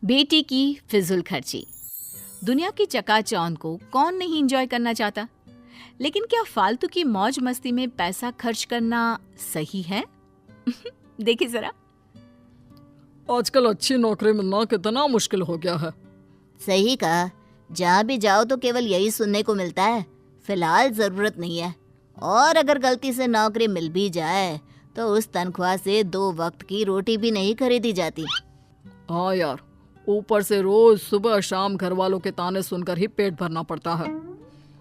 बेटी की फिजूल खर्ची। दुनिया की चकाचौंध को कौन नहीं एंजॉय करना चाहता, लेकिन क्या फालतू की मौज मस्ती में पैसा खर्च करना सही है? देखिए जरा। आजकल अच्छी नौकरी मिलना कितना मुश्किल हो गया है। सही कहा, जहाँ भी जाओ तो केवल यही सुनने को मिलता है, फिलहाल जरूरत नहीं है। और अगर गलती से नौकरी मिल भी जाए तो उस तनख्वाह से 2 वक्त की रोटी भी नहीं खरीदी जाती। हाँ यार, ऊपर से रोज सुबह शाम घर वालों के ताने सुनकर ही पेट भरना पड़ता है।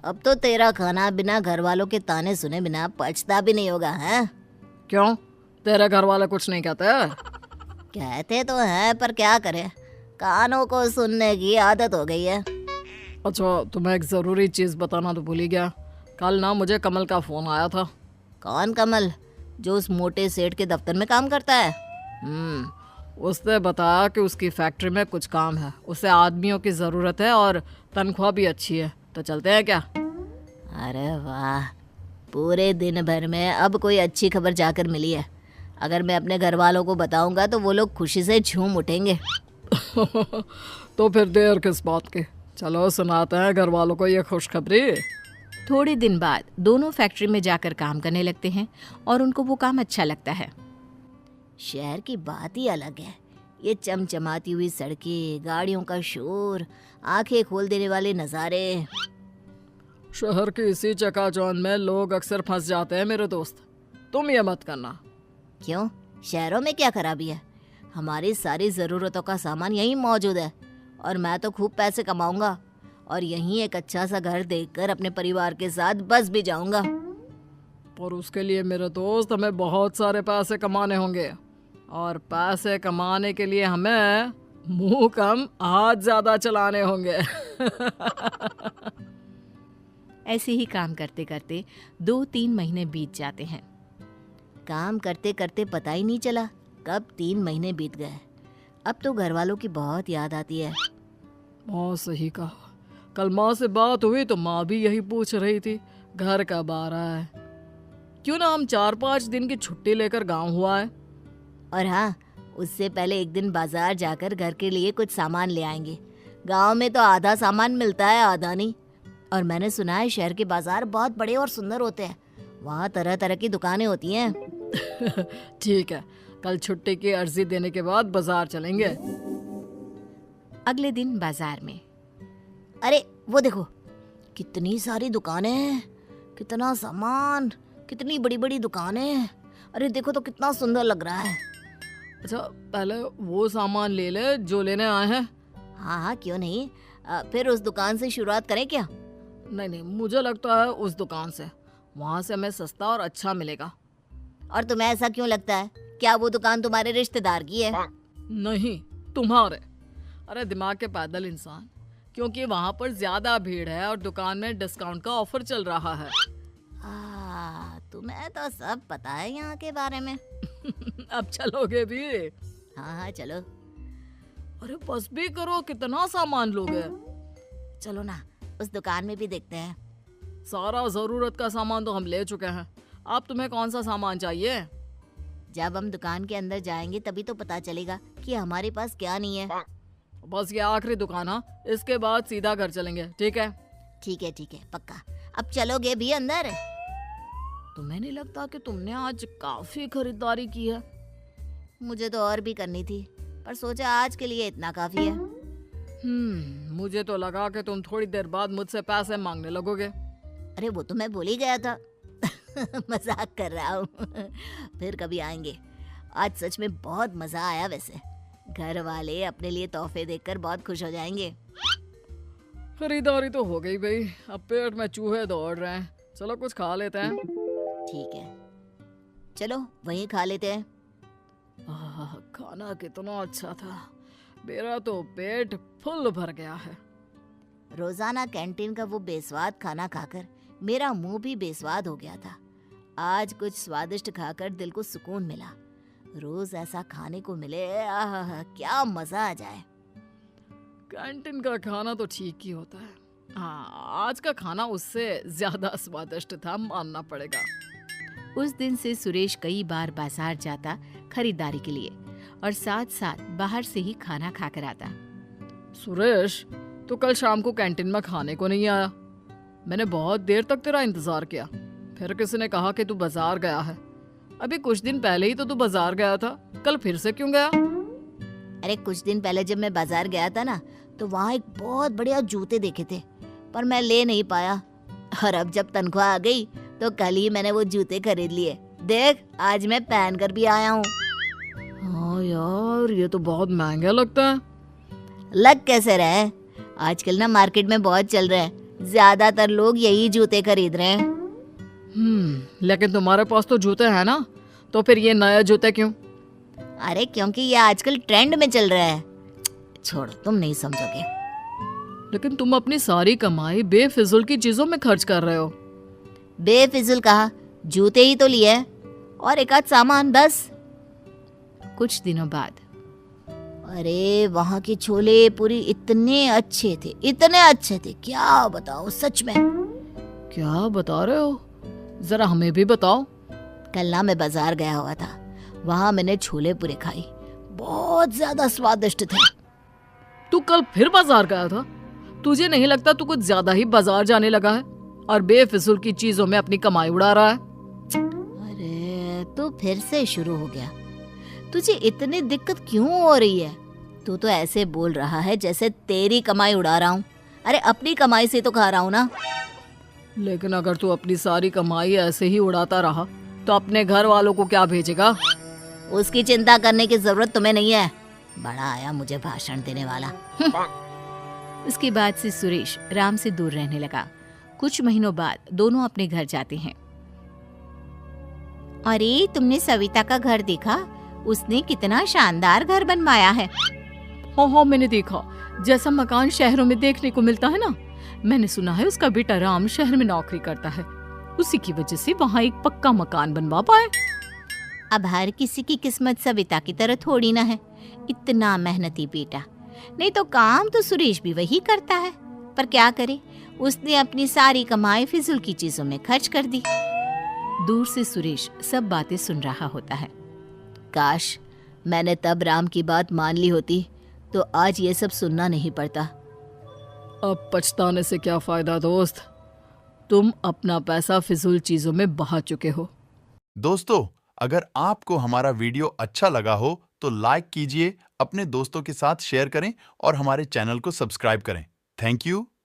अब तो तेरा खाना बिना घर वालों के ताने सुने बिना पचता भी नहीं होगा, हैं? क्यों, तेरे घर वाले कुछ नहीं कहते? कहते तो हैं, पर क्या करें, कानों को सुनने की आदत हो गई है। अच्छा, तुम्हें एक जरूरी चीज बताना तो भूल ही गया। कल ना मुझे कमल का फोन आया था। कौन कमल? जो उस मोटे सेठ के दफ्तर में काम करता है? उसने बताया कि उसकी फैक्ट्री में कुछ काम है, उसे आदमियों की ज़रूरत है और तनख्वाह भी अच्छी है, तो चलते हैं क्या? अरे वाह, पूरे दिन भर में अब कोई अच्छी खबर जाकर मिली है। अगर मैं अपने घर वालों को बताऊंगा तो वो लोग खुशी से झूम उठेंगे। तो फिर देर किस बात की, चलो सुनाते हैं घर वालों को ये खुशखबरी। थोड़े दिन बाद दोनों फैक्ट्री में जाकर काम करने लगते हैं और उनको वो काम अच्छा लगता है। शहर की बात ही अलग है। ये चमचमाती हुई सड़कें, गाड़ियों का शोर, आंखें खोल देने वाले नज़ारे। शहर की इसी चकाचौंध में लोग अक्सर फंस जाते हैं मेरे दोस्त, तुम ये मत करना। क्यों, शहरों में क्या खराबी है? हमारी सारी ज़रूरतों का सामान यहीं मौजूद है और मैं तो खूब पैसे कमाऊंगा और यहीं एक अच्छा सा घर देखकर अपने परिवार के साथ बस भी जाऊंगा। पर उसके लिए मेरे दोस्त हमें बहुत सारे पैसे कमाने होंगे, और पैसे कमाने के लिए हमें मुंह कम हाथ ज्यादा चलाने होंगे। ऐसे ही काम करते करते 2-3 महीने बीत जाते हैं। काम करते करते पता ही नहीं चला कब 3 महीने बीत गए। अब तो घर वालों की बहुत याद आती है। माँ सही कहा, कल माँ से बात हुई तो माँ भी यही पूछ रही थी, घर कब आ रहा है? क्यों ना हम 4-5 दिन की छुट्टी लेकर गांव हुआ है। और हाँ, उससे पहले एक दिन बाजार जाकर घर के लिए कुछ सामान ले आएंगे। गांव में तो आधा सामान मिलता है, आधा नहीं। और मैंने सुना है शहर के बाजार बहुत बड़े और सुंदर होते हैं, वहाँ तरह तरह की दुकानें होती हैं। ठीक है, कल छुट्टी की अर्जी देने के बाद बाजार चलेंगे। अगले दिन बाजार में, अरे वो देखो, कितनी सारी दुकानें हैं, कितना सामान, कितनी बड़ी बड़ी दुकानें। अरे देखो तो कितना सुंदर लग रहा है। अच्छा, पहले वो सामान ले ले जो लेने आए हैं। हाँ हाँ, क्यों नहीं। फिर उस दुकान से शुरुआत करें क्या? नहीं, मुझे लगता है उस दुकान से, वहाँ से हमें सस्ता और अच्छा मिलेगा। और तुम्हें ऐसा क्यों लगता है? क्या वो दुकान तुम्हारे रिश्तेदार की है? नहीं, तुम्हारे। अरे दिमाग के पैदल इंसान, क्योंकि वहाँ पर ज्यादा भीड़ है और दुकान में डिस्काउंट का ऑफर चल रहा है। तुम्हें तो सब पता है यहाँ के बारे में। अब चलोगे भी? हाँ हाँ चलो। अरे बस भी करो, कितना सामान लोगे? चलो ना, उस दुकान में भी देखते हैं। सारा जरूरत का सामान तो हम ले चुके हैं, अब तुम्हें कौन सा सामान चाहिए? जब हम दुकान के अंदर जाएंगे तभी तो पता चलेगा कि हमारे पास क्या नहीं है। बस ये आखिरी दुकान है, इसके बाद सीधा घर चलेंगे, ठीक है? ठीक है, पक्का। अब चलोगे भी अंदर? तुम्हें नहीं लगता कि तुमने आज काफी खरीदारी की है? मुझे तो और भी करनी थी, पर सोचा आज के लिए इतना काफी है। मुझे तो लगा कि तुम थोड़ी देर बाद मुझसे पैसे मांगने लगोगे। अरे वो तो मैं भूल ही गया था। मजाक कर रहा हूँ। फिर कभी आएंगे। आज सच में बहुत मजा आया। वैसे घर वाले अपने लिए तोहफे देखकर बहुत खुश हो जाएंगे। खरीदारी तो हो गई भाई, अब पेट में चूहे दौड़ रहे हैं, चलो कुछ खा लेते हैं। ठीक है, चलो वहीं खा लेते हैं। खाना कितना अच्छा था, मेरा तो पेट फुल भर गया है। रोजाना कैंटीन का वो बेस्वाद खाना खाकर मेरा मुंह भी बेस्वाद हो गया था। आज कुछ स्वादिष्ट खाकर दिल को सुकून मिला। रोज ऐसा खाने को मिले, क्या मजा आ जाए। कैंटीन का खाना तो ठीक ही होता है, हाँ आज का खाना उससे ज्यादा स्वादिष्ट था, मानना पड़ेगा। उस दिन से सुरेश कई बार बाजार जाता खरीदारी के लिए और साथ साथ बाहर से ही खाना खाकर आता। सुरेश, तू कल शाम को कैंटीन में खाने को नहीं आया। मैंने बहुत देर तक तेरा इंतजार किया। फिर किसी ने कहा कि तू बाजार गया है। अभी कुछ दिन पहले ही तो तू बाजार गया था, कल फिर से क्यों गया? अरे कुछ दिन पहले जब मैं बाजार गया था ना, तो वहाँ एक बहुत बढ़िया जूते देखे थे, पर मैं ले नहीं पाया। और अब जब तनख्वाह आ गई तो कल ही मैंने वो जूते खरीद लिए। देख, आज मैं पहन कर भी आया हूँ। हाँ यार, ये तो बहुत महंगा लगता है। लग कैसे रहे, आजकल ना मार्केट में बहुत चल रहा है, ज्यादातर लोग यही जूते खरीद रहे हैं। लेकिन तुम्हारे पास तो जूते हैं ना, तो फिर ये नए जूते क्यों? अरे क्योंकि ये आजकल ट्रेंड में चल रहा है। छोड़ो, तुम नहीं समझोगे। लेकिन तुम अपनी सारी कमाई बेफिजुल की चीजों में खर्च कर रहे हो। बेफिजुल कहा, जूते ही तो लिए और एक आध सामान बस। कुछ दिनों बाद अरे वहाँ के छोले पूरी इतने अच्छे थे, क्या बताओ सच में। क्या बता रहे हो? जरा हमें भी बताओ। कल ना मैं बाजार गया हुआ था, वहाँ मैंने छोले पूरे खाई, बहुत ज्यादा स्वादिष्ट थे। तू कल फिर बाजार गया था? तुझे नहीं लगता तू कुछ ज्यादा ही बाजार जाने लगा है और बेफिजुल की चीजों में अपनी कमाई उड़ा रहा है? अरे तो फिर से शुरू हो गया। तुझे इतनी दिक्कत क्यों हो रही है? तू तो ऐसे बोल रहा है जैसे तेरी कमाई उड़ा रहा हूँ। अरे अपनी कमाई से तो खा रहा हूँ ना। लेकिन अगर तू अपनी सारी कमाई ऐसे ही उड़ाता रहा तो अपने घर वालों को क्या भेजेगा? उसकी चिंता करने की जरूरत तुम्हें नहीं है। बड़ा आया मुझे भाषण देने वाला। उसके बाद से सुरेश राम से दूर रहने लगा। कुछ महीनों बाद दोनों अपने घर जाते हैं। अरे तुमने सविता का घर देखा? उसने कितना शानदार घर बनवाया है। हाँ, मैंने देखा। जैसा मकान शहरों में देखने को मिलता है ना। मैंने सुना है उसका बेटा राम शहर में नौकरी करता है, उसी की वजह से वहाँ एक पक्का मकान बनवा पाए। अब हर किसी की किस्मत सविता की तरह थोड़ी ना है। इतना मेहनती बेटा, नहीं तो काम तो सुरेश भी वही करता है, पर क्या करे, उसने अपनी सारी कमाई फिजूल की चीजों में खर्च कर दी। दूर से सुरेश सब बातें सुन रहा होता है। काश मैंने तब राम की बात मान ली होती तो आज ये सब सुनना नहीं पड़ता। अब पछताने से क्या फायदा दोस्त, तुम अपना पैसा फिजूल चीजों में बहा चुके हो। दोस्तों, अगर आपको हमारा वीडियो अच्छा लगा हो तो लाइक कीजिए, अपने दोस्तों के साथ शेयर करें और हमारे चैनल को सब्सक्राइब करें। Thank you.